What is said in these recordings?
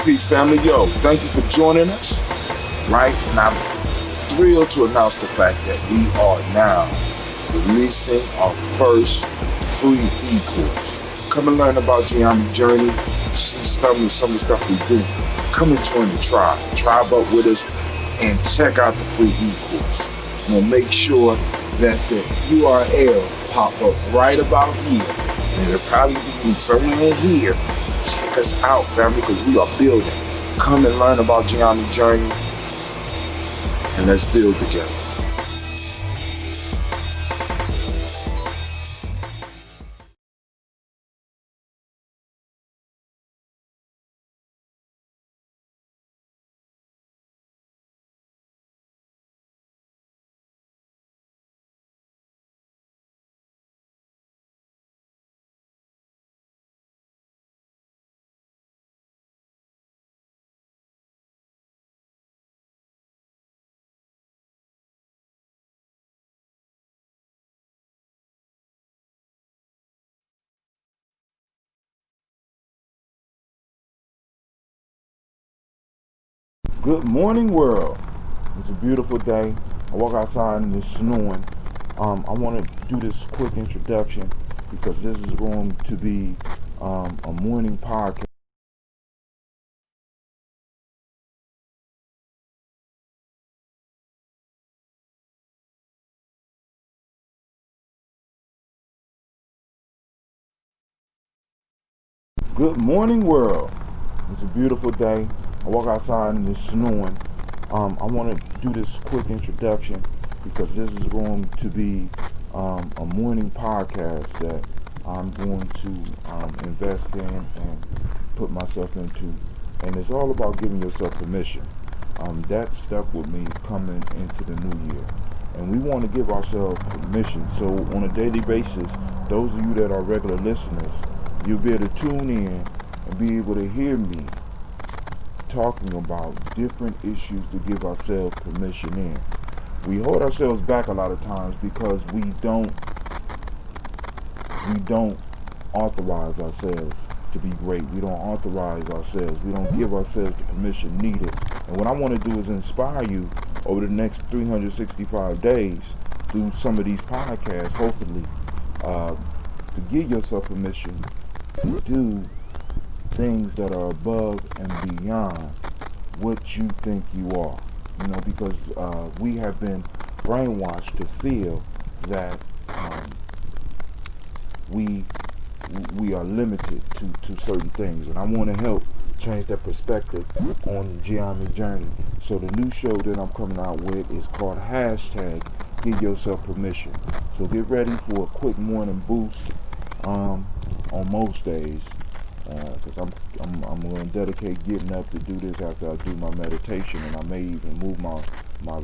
Peace, family. Yo, thank you for joining us. Right? And I'm thrilled to announce the fact that we are now releasing our first free e-course. Come and learn about GYP Journey. See some of the stuff we do. Come and join the tribe. Tribe up with us and check out the free e-course. We'll make sure that the URL pop up right about here. And it'll probably be somewhere in here. Check us out, family, because we are building. Come and learn about GYP Journey, and let's build together. Good morning, world. It's a beautiful day. I walk outside and it's snowing. I want to do this quick introduction because this is going to be a morning podcast. Good morning, world. It's a beautiful day. I walk outside and it's snowing. I want to do this quick introduction because this is going to be a morning podcast that I'm going to invest in and put myself into. And it's all about giving yourself permission. That stuck with me coming into the new year. And we want to give ourselves permission. So on a daily basis, those of you that are regular listeners, you'll be able to tune in and be able to hear me talking about different issues to give ourselves permission in. We hold ourselves back a lot of times because we don't authorize ourselves to be great. We don't authorize ourselves. We don't give ourselves the permission needed. And what I want to do is inspire you over the next 365 days through some of these podcasts, hopefully, to give yourself permission to do things that are above and beyond what you think you are. You know, because we have been brainwashed to feel that we are limited to certain things. And I want to help change that perspective on the GYP Journey. So the new show that I'm coming out with is called hashtag Give Yourself Permission. So get ready for a quick morning boost on most days. Because I'm going to dedicate getting up to do this after I do my meditation, and I may even move my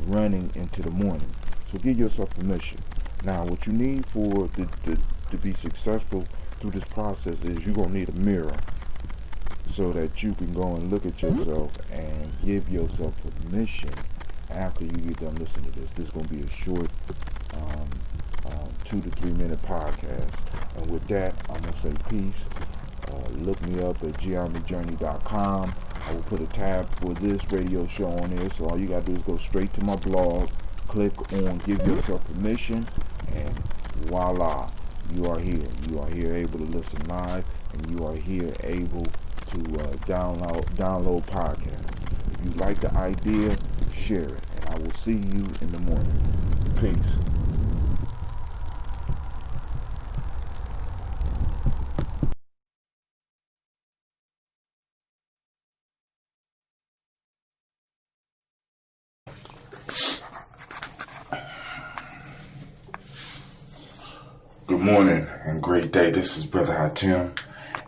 running into the morning. So give yourself permission. Now, what you need to be successful through this process is you're going to need a mirror so that you can go and look at yourself and give yourself permission after you get done listening to this. This is going to be a short 2 to 3 minute podcast. And with that, I'm going to say peace. Look me up at GYPjourney.com. I will put a tab for this radio show on there, so all you gotta do is go straight to my blog, click on Give Yourself Permission, and voila, you are here. You are here able to listen live, and you are here able to download podcasts. If you like the idea, share it, and I will see you in the morning. Peace. Good morning and great day. This is Brother Hatim,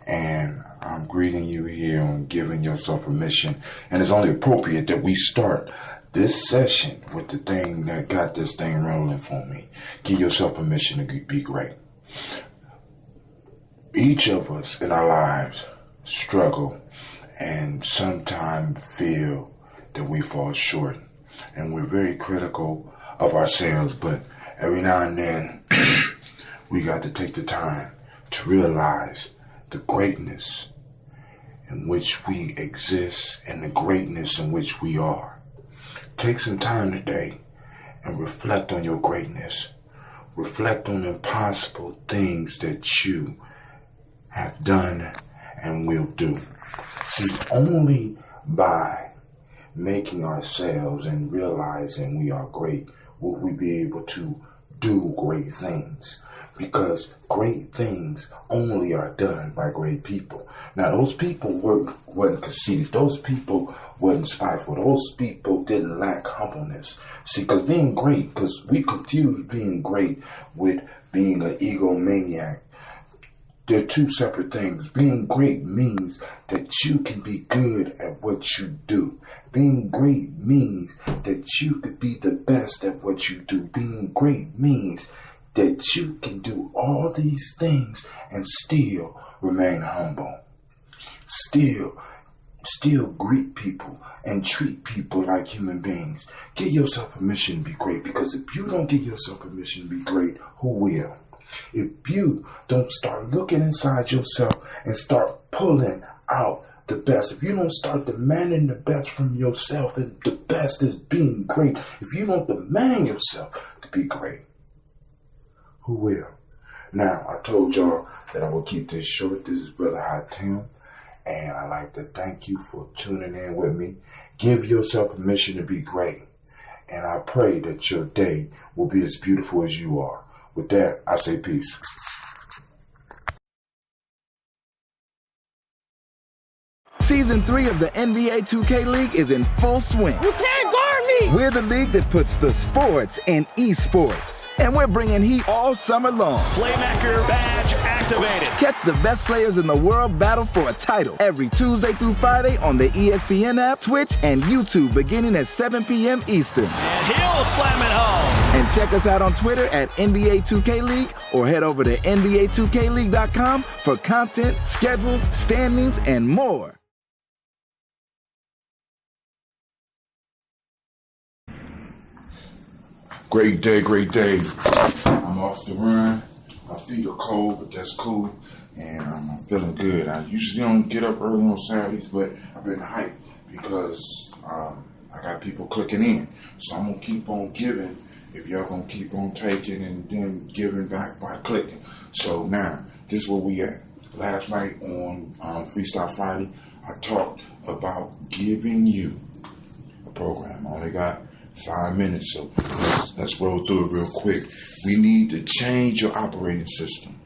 and I'm greeting you here on Giving Yourself Permission. And it's only appropriate that we start this session with the thing that got this thing rolling for me. Give yourself permission to be great. Each of us in our lives struggle and sometimes feel that we fall short. And we're very critical of ourselves, but every now and then we got to take the time to realize the greatness in which we exist and the greatness in which we are. Take some time today and reflect on your greatness. Reflect on impossible things that you have done and will do. See, only by making ourselves and realizing we are great will we be able to do great things, because great things only are done by great people. Now, those people weren't conceited. Those people weren't spiteful. Those people didn't lack humbleness. See, because being great, because we confuse being great with being an egomaniac. They're two separate things. Being great means that you can be good at what you do. Being great means that you could be the best at what you do. Being great means that you can do all these things and still remain humble. Still greet people and treat people like human beings. Give yourself permission to be great, because if you don't give yourself permission to be great, who will? If you don't start looking inside yourself and start pulling out the best, if you don't start demanding the best from yourself, and the best is being great, if you don't demand yourself to be great, who will? Now, I told y'all that I will keep this short. This is Brother Hot Tim, and I'd like to thank you for tuning in with me. Give yourself permission to be great, and I pray that your day will be as beautiful as you are. With that, I say peace. Season 3 of the NBA 2K League is in full swing. You can't guard me! We're the league that puts the sports in esports. And we're bringing heat all summer long. Playmaker badge activated. Catch the best players in the world battle for a title every Tuesday through Friday on the ESPN app, Twitch, and YouTube beginning at 7 p.m. Eastern. And he'll slam it home. And check us out on Twitter at NBA 2K League, or head over to NBA2KLeague.com for content, schedules, standings, and more. Great day, great day. I'm off the run. My feet are cold, but that's cool. And I'm feeling good. I usually don't get up early on Saturdays, but I've been hyped because I got people clicking in. So I'm going to keep on giving if y'all going to keep on taking and then giving back by clicking. So now, this is where we at. Last night on Freestyle Friday, I talked about giving you a program. I only got 5 minutes, so let's roll through it real quick. We need to change your operating system.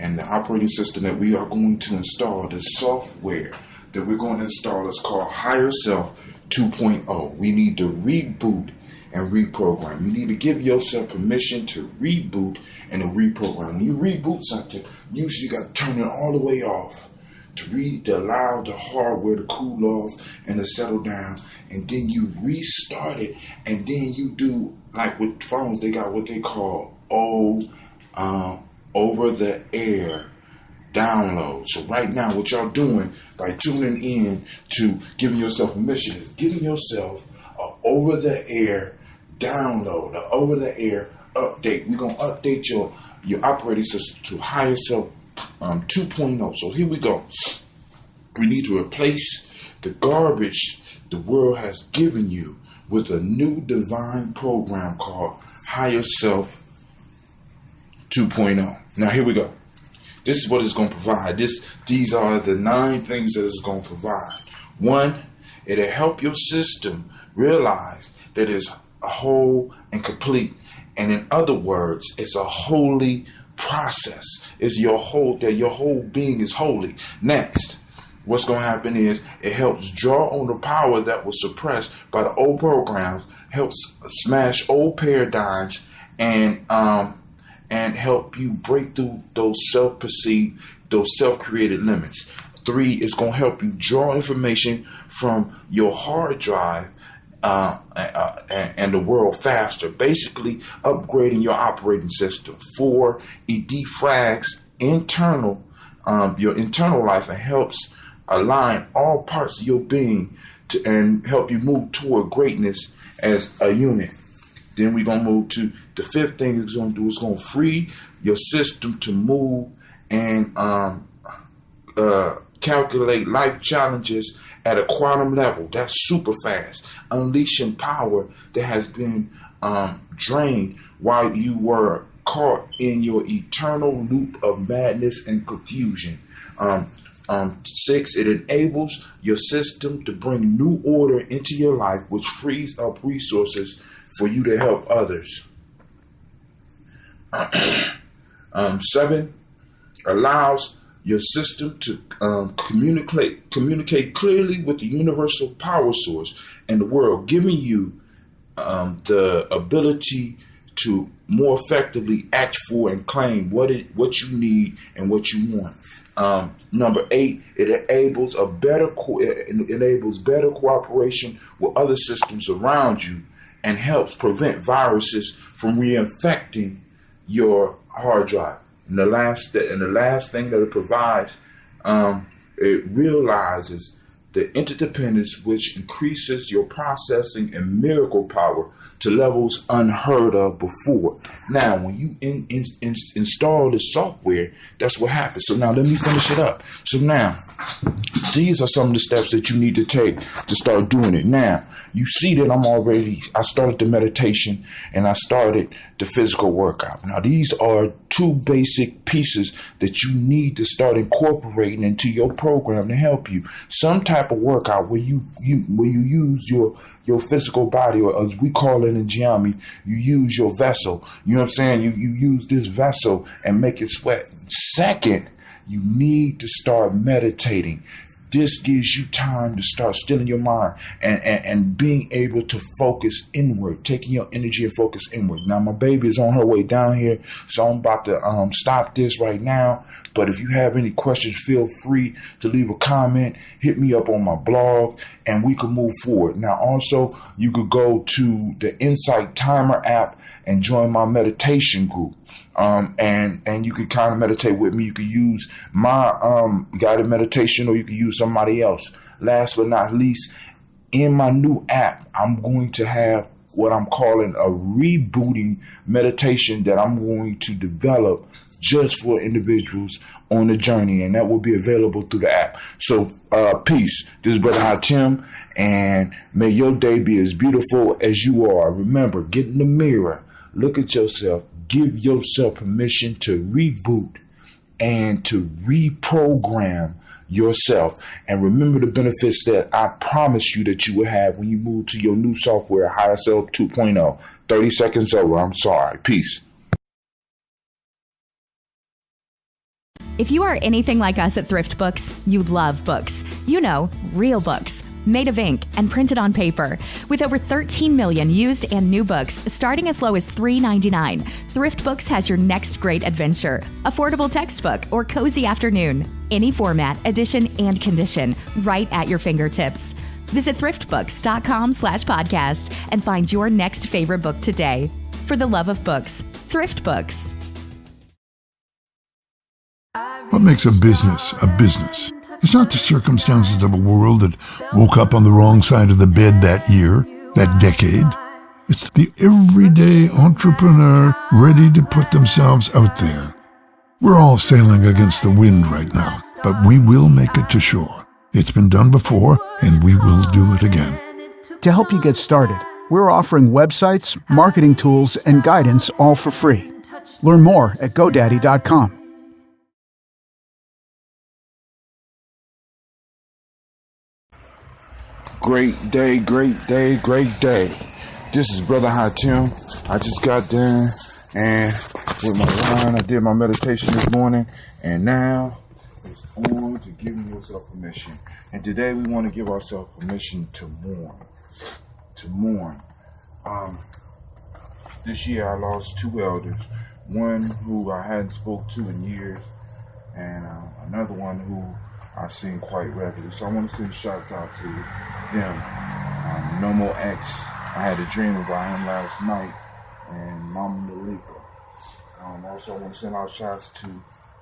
And the operating system that we are going to install, the software that we're going to install, is called Higher Self 2.0. We need to reboot and reprogram. You need to give yourself permission to reboot and to reprogram. When you reboot something, usually you got to turn it all the way off to allow the hardware to cool off and to settle down, and then you restart it, and then you do, like with phones, they got what they call over the air download. So right now, what y'all doing by tuning in to giving yourself permission is giving yourself an over the air download, an over the air update. We're gonna update your operating system to Higher Self 2.0. So here we go. We need to replace the garbage the world has given you with a new divine program called Higher Self 2.0. Now here we go. This is what it's going to provide. These are the 9 things that it's going to provide. 1, it'll help your system realize that it's whole and complete. And in other words, it's a holy process. It's your whole being is holy. Next, what's going to happen is it helps draw on the power that was suppressed by the old programs, helps smash old paradigms, and help you break through those self-perceived, those self-created limits. 3, is going to help you draw information from your hard drive and the world faster, basically upgrading your operating system. 4, it defrags your internal life and helps align all parts of your being and help you move toward greatness as a unit. Then we're going to move to the 5th thing it's going to do. Is going to free your system to move and calculate life challenges at a quantum level. That's super fast. Unleashing power that has been drained while you were caught in your eternal loop of madness and confusion. 6, it enables your system to bring new order into your life, which frees up resources for you to help others. 7, allows your system to communicate clearly with the universal power source and the world, giving you the ability to more effectively act for and claim what you need and what you want. Number 8, it enables better cooperation with other systems around you and helps prevent viruses from reinfecting your hard drive. And the last thing that it provides, it realizes the interdependence, which increases your processing and miracle power to levels unheard of before. Now, when you install the software, that's what happens. So now let me finish it up. So now, these are some of the steps that you need to take to start doing it. Now, you see that I started the meditation and I started the physical workout. Now, these are 2 basic pieces that you need to start incorporating into your program to help you. Some type of workout where you use your physical body, or as we call it in GYP, you use your vessel. You know what I'm saying? You use this vessel and make it sweat. Second, you need to start meditating. This gives you time to start stilling your mind and being able to focus inward, taking your energy and focus inward. Now, my baby is on her way down here, so I'm about to stop this right now. But if you have any questions, feel free to leave a comment, hit me up on my blog, and we can move forward. Now, also, you could go to the Insight Timer app and join my meditation group. And you could kind of meditate with me. You could use my guided meditation, or you could use somebody else. Last but not least, in my new app, I'm going to have what I'm calling a rebooting meditation that I'm going to develop just for individuals on the journey, and that will be available through the app. So, peace. This is Brother Hatim, and may your day be as beautiful as you are. Remember, get in the mirror, look at yourself, give yourself permission to reboot and to reprogram yourself. And remember the benefits that I promise you that you will have when you move to your new software, Higher Self 2.0. 30 seconds over. I'm sorry. Peace. If you are anything like us at Thrift Books, you love books. You know, real books, made of ink and printed on paper. With over 13 million used and new books, starting as low as $3.99, Thrift Books has your next great adventure. Affordable textbook or cozy afternoon. Any format, edition, and condition, right at your fingertips. Visit thriftbooks.com/podcast and find your next favorite book today. For the love of books, Thrift Books. What makes a business a business? It's not the circumstances of a world that woke up on the wrong side of the bed that year, that decade. It's the everyday entrepreneur ready to put themselves out there. We're all sailing against the wind right now, but we will make it to shore. It's been done before, and we will do it again. To help you get started, we're offering websites, marketing tools, and guidance all for free. Learn more at GoDaddy.com. Great day, great day, great day. This is Brother Hatim. I just got done and with my line, I did my meditation this morning, and now it's on to giving yourself permission. And today we want to give ourselves permission to mourn. To mourn. This year I lost 2 elders. One who I hadn't spoke to in years, and another one who I seen quite regularly. So I want to send shouts out to them. No More X. I had a dream about him last night, and Mama Malika. Also, I want to send out shouts to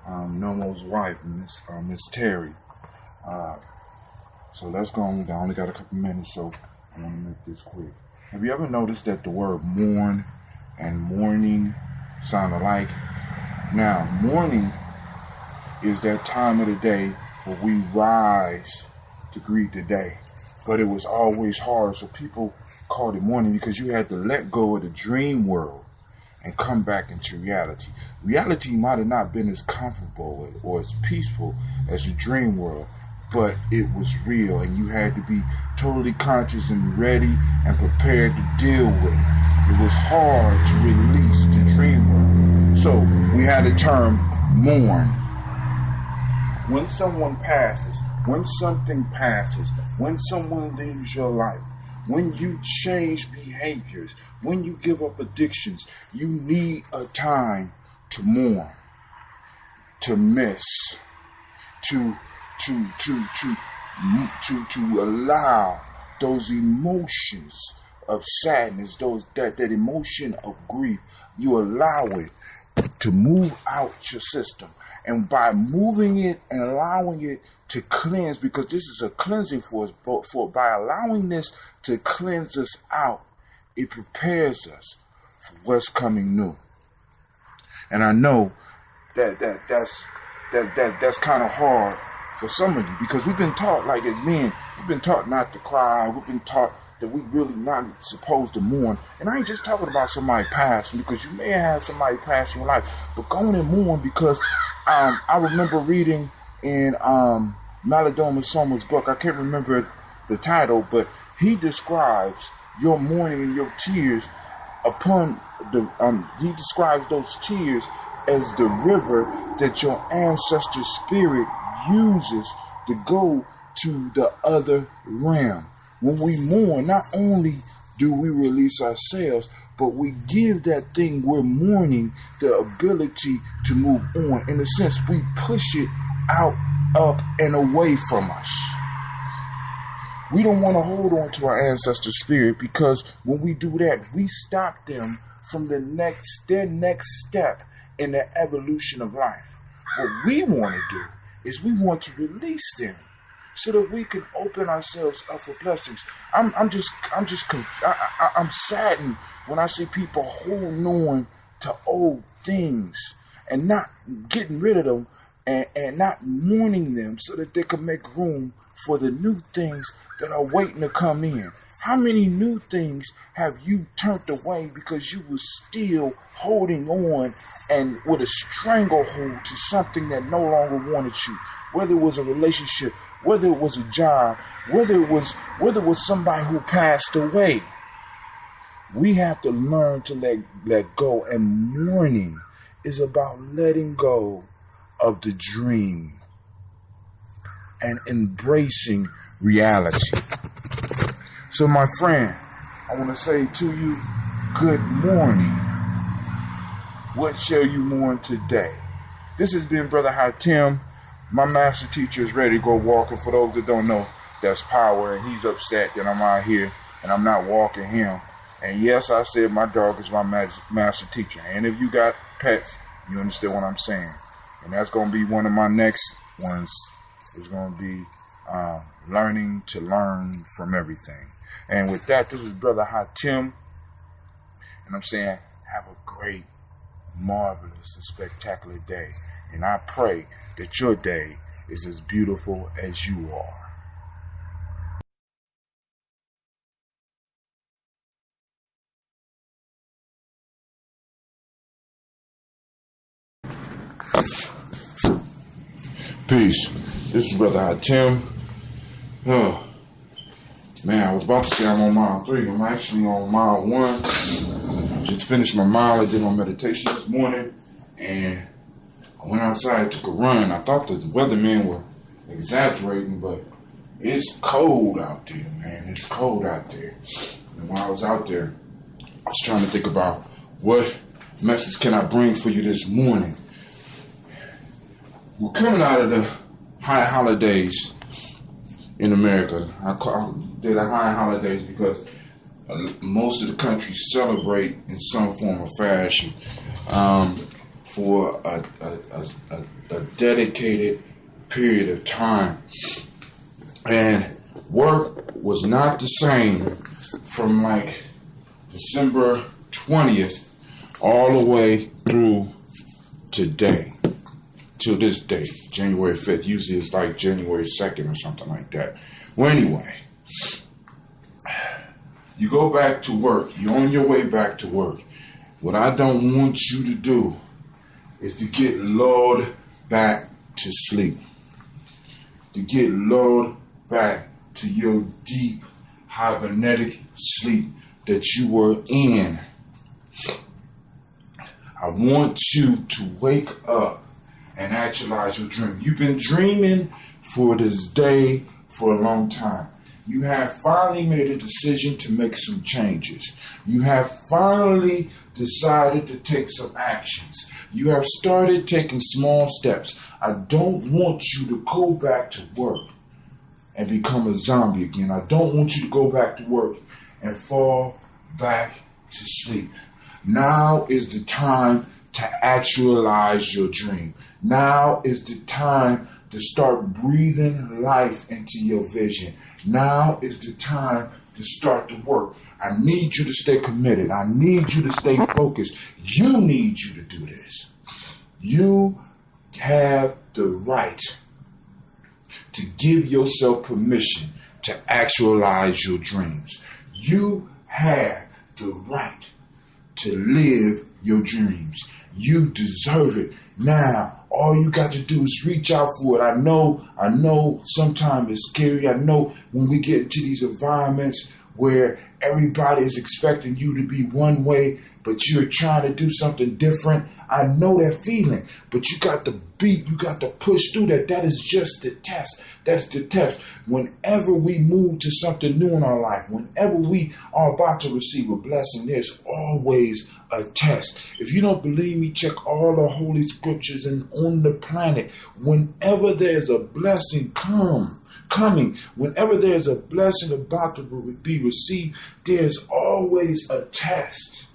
Nomo's wife, Miss Terry. So let's go on. I only got a couple minutes, so I want to make this quick. Have you ever noticed that the word mourn and mourning sound alike? Now, morning is that time of the day but we rise to greet the day. But it was always hard, so people called it morning because you had to let go of the dream world and come back into reality. Reality might have not been as comfortable or as peaceful as the dream world, but it was real, and you had to be totally conscious and ready and prepared to deal with it. It was hard to release the dream world. So we had a term, mourn. When someone passes, when something passes, when someone leaves your life, when you change behaviors, when you give up addictions, you need a time to mourn, to miss, to allow those emotions of sadness, that emotion of grief, you allow it to move out your system. And by moving it and allowing it to cleanse, because this is a cleansing for us, by allowing this to cleanse us out, it prepares us for what's coming new. And I know that's kind of hard for some of you, because we've been taught, like as men, we've been taught not to cry. We've been taught that we really not supposed to mourn. And I ain't just talking about somebody passing, because you may have had somebody pass in your life, but go on and mourn, because I remember reading in Maladoma Soma's book, I can't remember the title, but he describes your mourning and your tears upon the, he describes those tears as the river that your ancestor spirit uses to go to the other realm. When we mourn, not only do we release ourselves, but we give that thing we're mourning the ability to move on. In a sense, we push it out, up, and away from us. We don't want to hold on to our ancestor spirit, because when we do that, we stop them from their next step in the evolution of life. What we want to do is we want to release them so that we can open ourselves up for blessings. I'm saddened when I see people holding on to old things and not getting rid of them and not mourning them so that they can make room for the new things that are waiting to come in. How many new things have you turned away because you were still holding on and with a stranglehold to something that no longer wanted you? Whether it was a relationship, whether it was a job, whether it was somebody who passed away. We have to learn to let go, and mourning is about letting go of the dream and embracing reality. So my friend, I want to say to you, good morning. What shall you mourn today? This has been Brother Hatim. My master teacher is ready to go walking. For those that don't know, that's power, and he's upset that I'm out here and I'm not walking him. And yes, I said my dog is my master teacher. And if you got pets, you understand what I'm saying. And that's going to be one of my next ones. Is going to be learning to learn from everything. And with that, this is Brother Hatim. And I'm saying, have a great, marvelous, and spectacular day. And I pray that your day is as beautiful as you are. Peace. This is Brother Hatim. Oh, man, I was about to say I'm on mile 3. I'm actually on mile 1. Just finished my mile. I did my meditation this morning, and I went outside, took a run. I thought the weathermen were exaggerating, but it's cold out there, man. It's cold out there. And while I was out there, I was trying to think about what message can I bring for you this morning. We're coming out of the high holidays in America. They're the high holidays because most of the country celebrate in some form or fashion for a dedicated period of time. And work was not the same from like December 20th all the way through today. till this day, January 5th. Usually it's like January 2nd or something like that. Well, anyway, you go back to work. You're on your way back to work. What I don't want you to do is to get lulled back to sleep. To get lulled back to your deep hibernatic sleep that you were in. I want you to wake up and actualize your dream. You've been dreaming for this day for a long time. You have finally made a decision to make some changes. You have finally decided to take some actions. You have started taking small steps. I don't want you to go back to work and become a zombie again. I don't want you to go back to work and fall back to sleep. Now is the time to actualize your dream. Now is the time to start breathing life into your vision. Now is the time to start to work. I need you to stay committed. I need you to stay focused. You need you to do this. You have the right to give yourself permission to actualize your dreams. You have the right to live your dreams. You deserve it. Now, all you got to do is reach out for it. I know sometimes it's scary. I know when we get into these environments where everybody is expecting you to be one way, but you're trying to do something different. I know that feeling, but you got to beat, you got to push through that. That is just the test. That's the test. Whenever we move to something new in our life, whenever we are about to receive a blessing, there's always a test. If you don't believe me, check all the holy scriptures and on the planet. Whenever there's a blessing coming, whenever there's a blessing about to be received, there's always a test.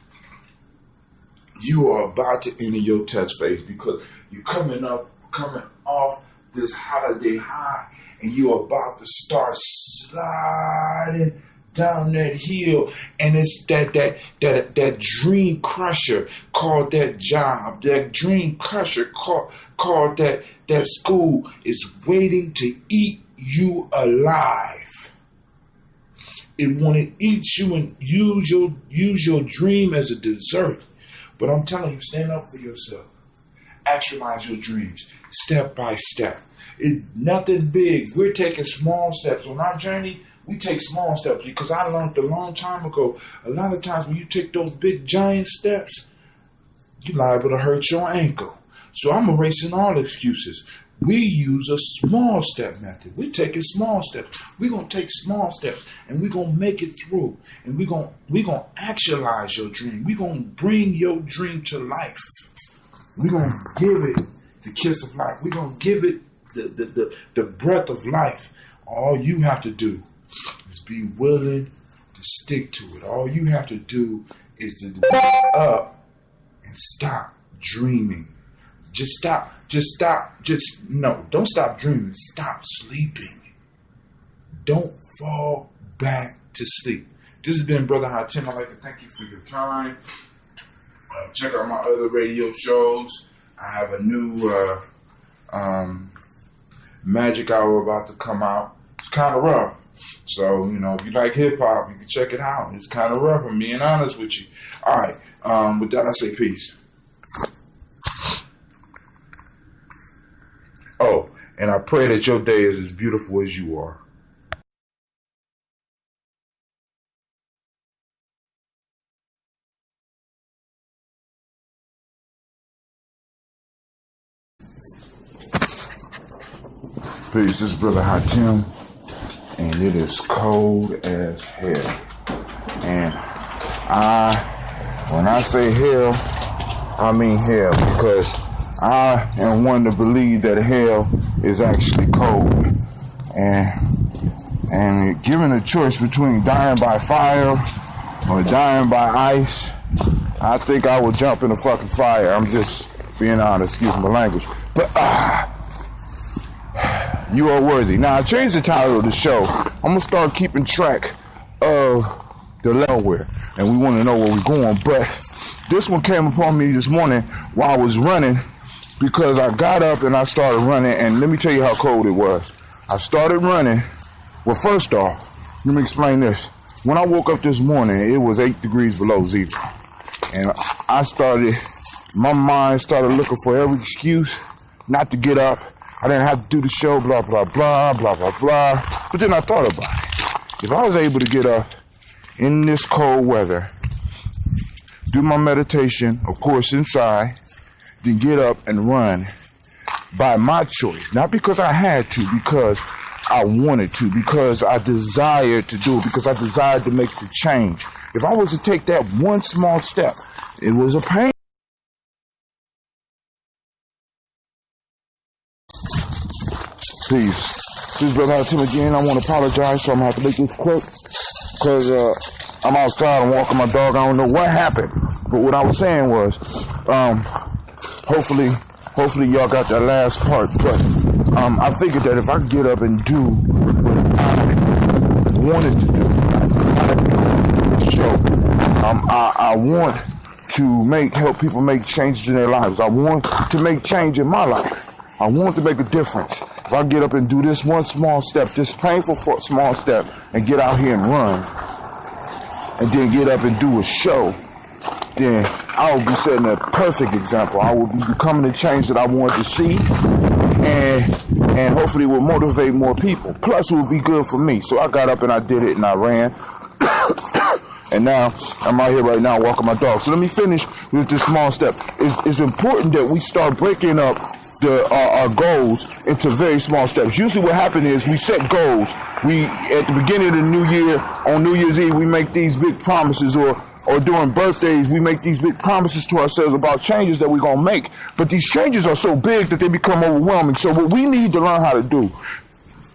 You are about to enter your test phase because you're coming off this holiday high, and you're about to start sliding down that hill, and it's that dream crusher called that job, that dream crusher called that school is waiting to eat you alive. It want to eat you and use your dream as a dessert. But I'm telling you, stand up for yourself. Actualize your dreams step by step. It's nothing big. We're taking small steps. On our journey, we take small steps because I learned a long time ago, a lot of times when you take those big giant steps, you're liable to hurt your ankle. So I'm erasing all excuses. We use a small step method. We're taking small steps. We're going to take small steps and we're going to make it through. And we're going to actualize your dream. We're going to bring your dream to life. We're going to give it the kiss of life. We're going to give it the breath of life. All you have to do is be willing to stick to it. All you have to do is to wake up and stop dreaming. Don't stop dreaming. Stop sleeping. Don't fall back to sleep. This has been Brother High Tim. I'd like to thank you for your time. Check out my other radio shows. I have a new magic hour about to come out. It's kind of rough. So, if you like hip hop, you can check it out. It's kind of rough, I'm being honest with you. All right. With that, I say peace. Oh, and I pray that your day is as beautiful as you are. Peace, this is Brother High Tim, and it is cold as hell. And when I say hell, I mean hell, because I am one to believe that hell is actually cold. And given a choice between dying by fire or dying by ice, I think I will jump in the fucking fire. I'm just being honest, excuse my language. But you are worthy. Now, I changed the title of the show. I'm going to start keeping track of the nowhere, and we want to know where we're going. But this one came upon me this morning while I was running because I got up and I started running, and let me tell you how cold it was. I started running. Well, first off, let me explain this. When I woke up this morning, it was 8 degrees below zero. And my mind started looking for every excuse not to get up. I didn't have to do the show, blah, blah, blah, blah, blah, blah. But then I thought about it. If I was able to get up in this cold weather, do my meditation, of course, inside, then get up and run by my choice. Not because I had to, because I wanted to, because I desired to do it, because I desired to make the change. If I was to take that one small step, it was a pain. Please, brother Tim again, I want to apologize, so I'm going to have to make this quick, because I'm outside and walking my dog. I don't know what happened, but what I was saying was, hopefully y'all got that last part, but I figured that if I get up and do what I wanted to do, I want to help people make changes in their lives. I want to make change in my life. I want to make a difference. If I get up and do this one small step, this painful small step, and get out here and run, and then get up and do a show, then I will be setting a perfect example. I will be becoming the change that I want to see, and hopefully it will motivate more people. Plus, it will be good for me. So I got up and I did it and I ran. And now I'm out here right now walking my dog. So let me finish with this small step. It's important that we start breaking up our goals into very small steps. Usually what happens is we set goals. We, at the beginning of the new year, on New Year's Eve, we make these big promises, or during birthdays, we make these big promises to ourselves about changes that we're going to make. But these changes are so big that they become overwhelming. So what we need to learn how to do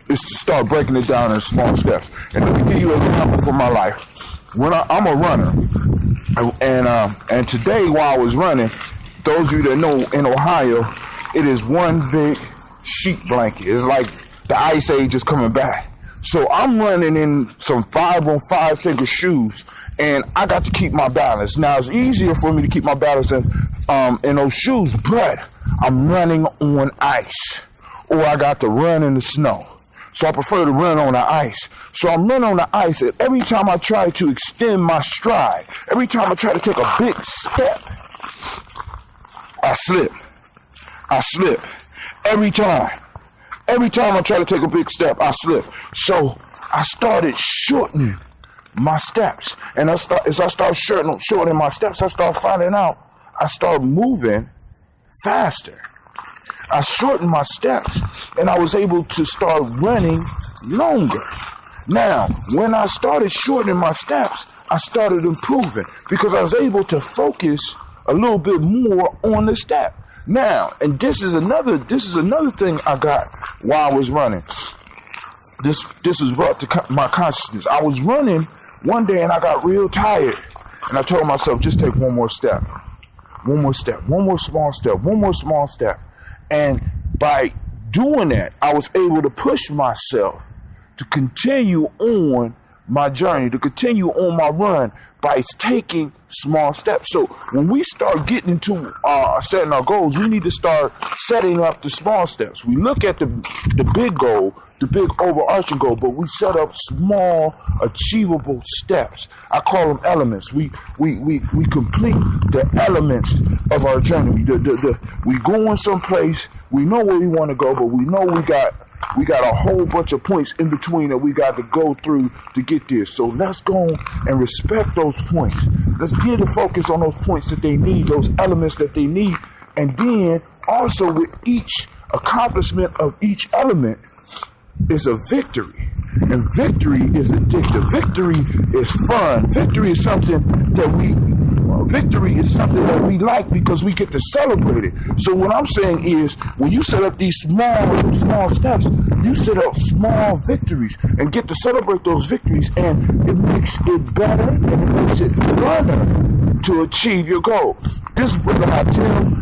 is to start breaking it down in small steps. And let me give you an example from my life. When I'm a runner, and today while I was running, those of you that know in Ohio, it is one big sheet blanket. It's like the ice age is coming back. So I'm running in some 5-on-5 figure shoes, and I got to keep my balance. Now it's easier for me to keep my balance in those shoes, but I'm running on ice, or I got to run in the snow. So I prefer to run on the ice. So I'm running on the ice, and every time I try to extend my stride, every time I try to take a big step, I slip. Every time I try to take a big step, I slip. So I started shortening my steps. And as I start shortening my steps, I start finding out I start moving faster. I shortened my steps, and I was able to start running longer. Now, when I started shortening my steps, I started improving because I was able to focus a little bit more on the step. Now, and this is another thing I got while I was running. This was brought to my consciousness. I was running one day and I got real tired, and I told myself, just take one more step, one more small step. And by doing that, I was able to push myself to continue on my journey, to continue on my run by taking small steps. So when we start getting into setting our goals, we need to start setting up the small steps. We look at the big goal, the big overarching goal, but we set up small, achievable steps. I call them elements. We complete the elements of our journey. We go in some place. We know where we want to go, but we know we got a whole bunch of points in between that we got to go through to get there. So let's go and respect those points. Let's get the focus on those points that they need, those elements that they need. And then also with each accomplishment of each element is a victory. And victory is addictive. Victory is fun. Victory is something that we like because we get to celebrate it. So what I'm saying is, when you set up these small steps, you set up small victories and get to celebrate those victories, and it makes it better and it makes it funner to achieve your goal. This is Brother Tim.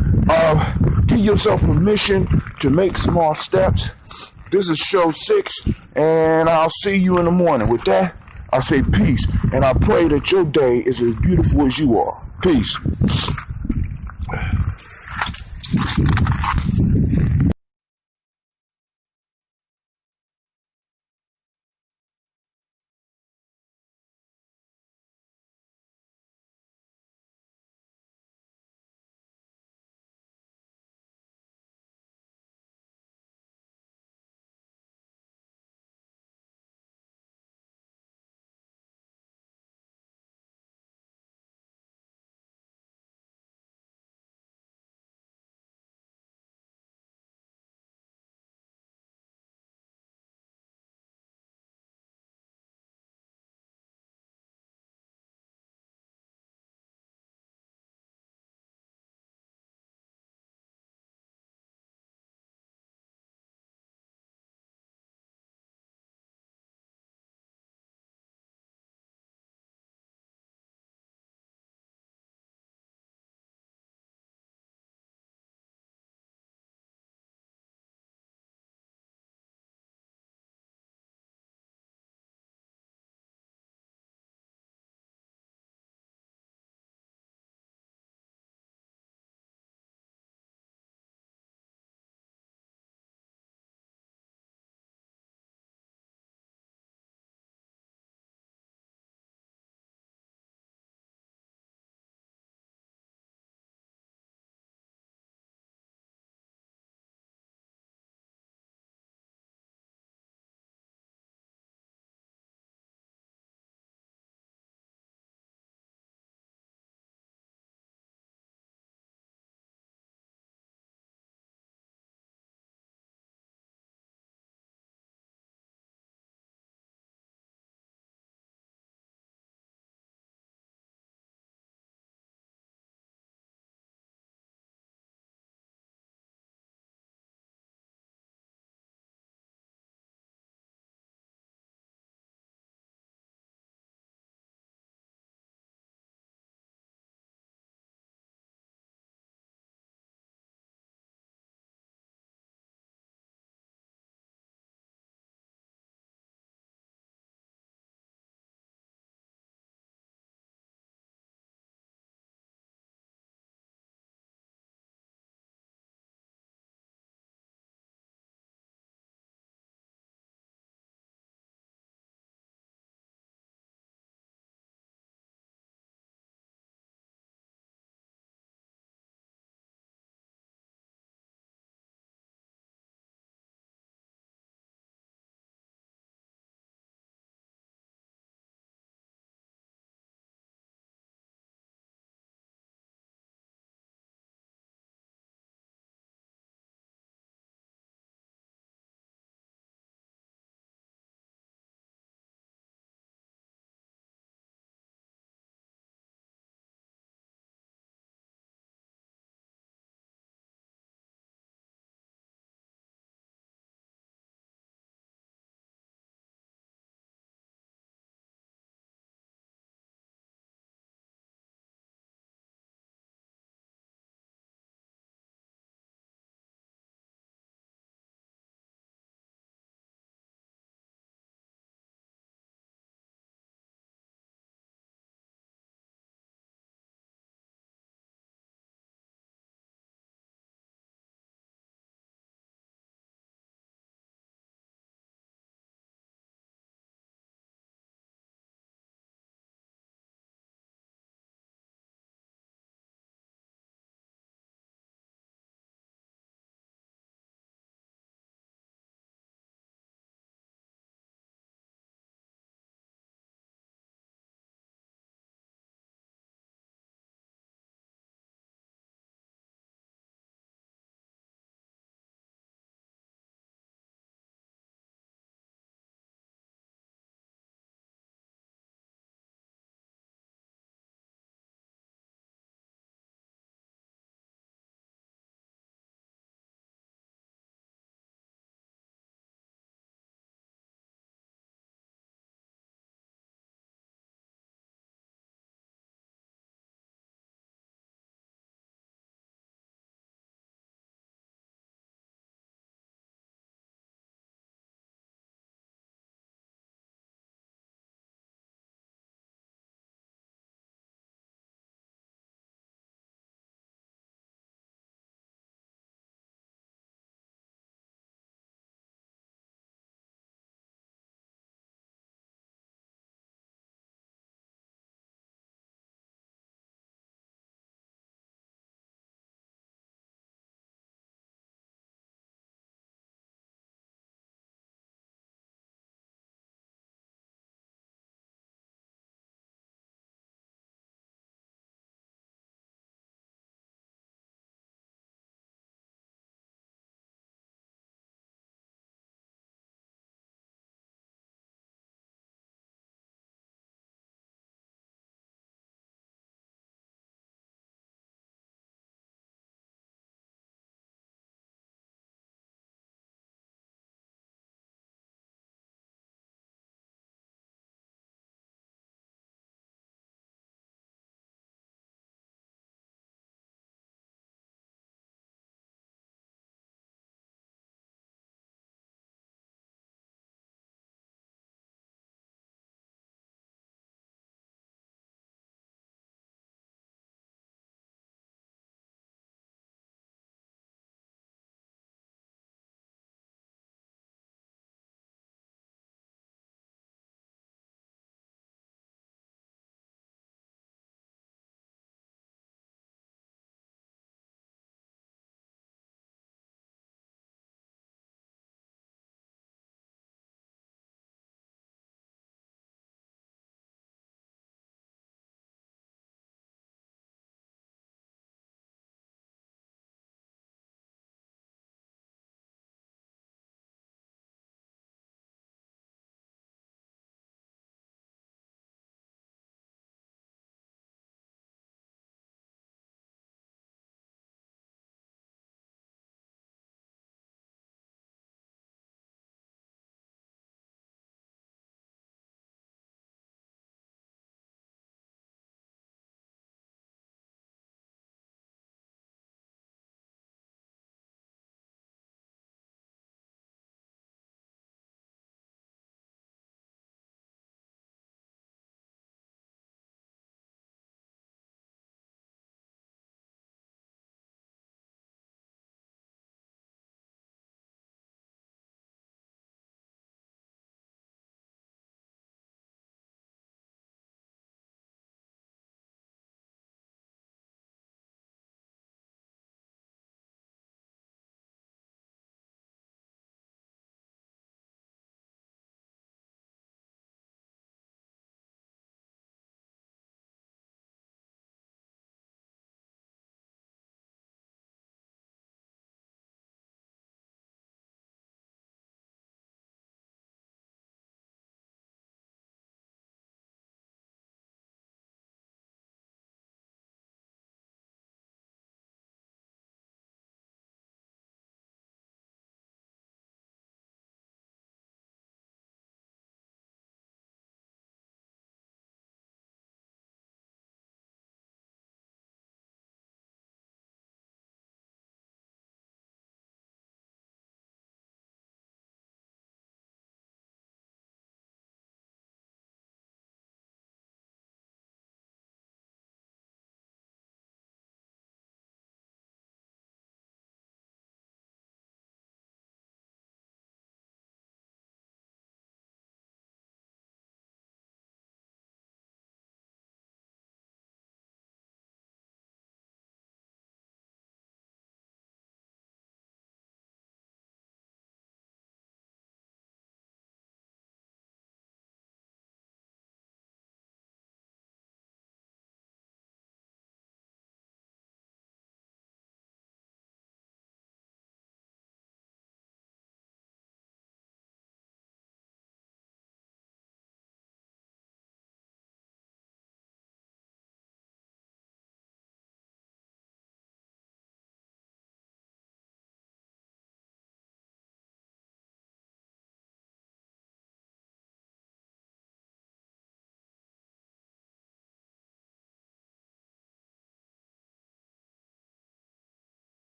Give yourself permission to make small steps. This is show 6, and I'll see you in the morning. With that, I say peace, and I pray that your day is as beautiful as you are. Peace.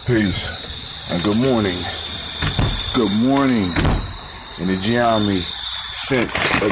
Peace. And good morning. Good morning. In the GYP sense of